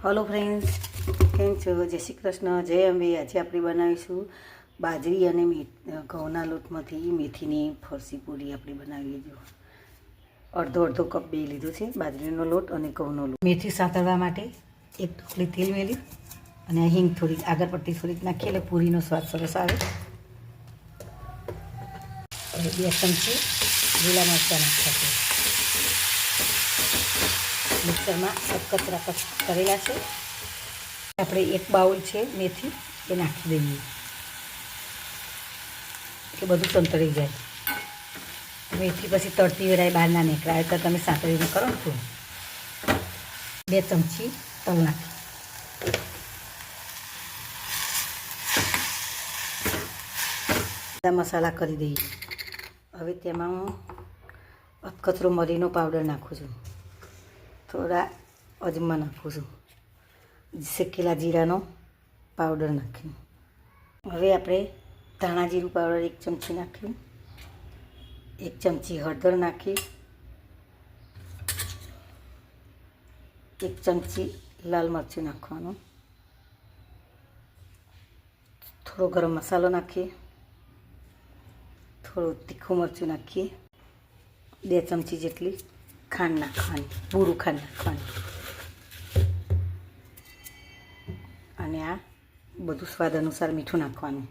Hello friends, केम छो? जय श्री कृष्ण, जय अंबे। आज આપણે બનાવીશું બાજરી અને ઘઉંના લોટમાંથી મેથીની ફરસી પૂરી આપણે બનાવીએ. જો અડધો અડધો કપ બે લીધો છે બાજરીનો લોટ અને ઘઉંનો લોટ. મેથી સાતળવા માટે એક ટોપલી તેલ મેળ્યું અને હિંગ થોડીક આગળ પડતી થોડીક નાખી એટલે પૂરીનો સ્વાદ સરસ આવે. હવે 2 ચમચી લીલા મરચાં નાખ્યા છે. મિક્સરમાં કચરા કચ કરેલા છે. આપણે 1 બાઉલ છે મેથી એ નાખી દઈએ એટલે બધું સંતળી જાય. મેથી પછી તળતી વેળાએ બહાર ના નીકળાય તો તમે સાંતળીને કરો ને તો. 2 ચમચી તલ નાખી મસાલા કરી દઈએ. હવે તેમાં હું અધકચરો મરીનો પાવડર નાખું છું, થોડા અજમા નાખું છું, શેકેલા જીરાનો પાવડર નાખ્યું. હવે આપણે ધાણા જીરું પાવડર 1 ચમચી નાખ્યું, 1 ચમચી હળદર નાખી, 1 ચમચી લાલ મરચું નાખવાનું, થોડો ગરમ મસાલો નાખીએ, થોડું તીખું મરચું નાખીએ, 2 ચમચી જેટલી ખાંડ નાખવાની, પૂરું ખાંડ નાખવાનું. અને આ બધું સ્વાદ અનુસાર મીઠું નાખવાનું.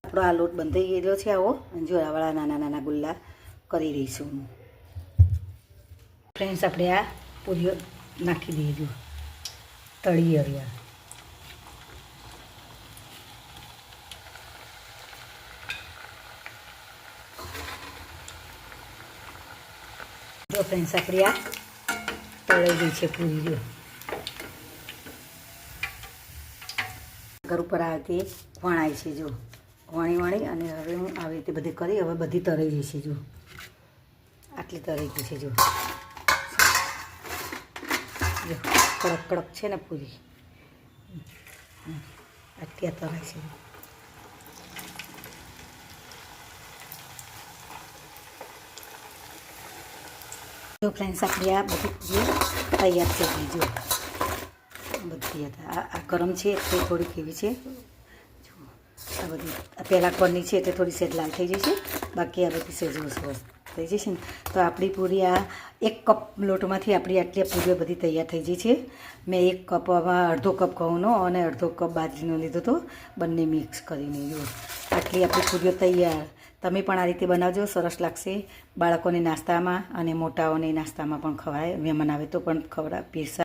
આપણો આ લોટ બંધાઈ ગયેલો છે આવો, અને જોરાવાળા નાના નાના ગુલ્લા કરી દઈશું. ફ્રેન્ડ્સ, આપણે આ પૂરીઓ નાખી દઈએ. તળી હવે જો ફ્રેન્ડ્સ, આપણી આ તળાઈ ગઈ છે પૂરી. જો ઘર ઉપર આ રીતે વણાય છે. જો વણી અને હવે હું આવી રીતે બધી કરી, હવે બધી તળાઈ ગઈ છે. જો આટલી તળાઈ ગઈ છે. જો કડક કડક છે ને પૂરી, આટલી આ તળાઈ છે. જો ફ્રેન્ડ્સ, આપણી આ બધી પૂરી તૈયાર છે. જો બધી આ ગરમ છે એટલે થોડીક એવી છે. જો આ બધી પહેલાં કોરની છે એટલે થોડી સેજ લાલ થઈ જશે, બાકી આ બધી સેજ સરસ થઈ જશે ને. તો આપણી પૂરી આ 1 કપ લોટમાંથી આપણી આટલી પૂરીઓ બધી તૈયાર થઈ ગઈ છે. મેં 1 કપમાં અડધો કપ ઘઉંનો અને અડધો કપ બાજરીનો લીધો હતો, બંને મિક્સ કરીને. જો આટલી આપણી પૂરીઓ તૈયાર. તમે પણ આ રીતે બનાવજો, સરસ લાગશે. બાળકોને નાસ્તામાં અને મોટાઓને નાસ્તામાં પણ ખવાય, મહેમાન આવે તો પણ પીરસાય.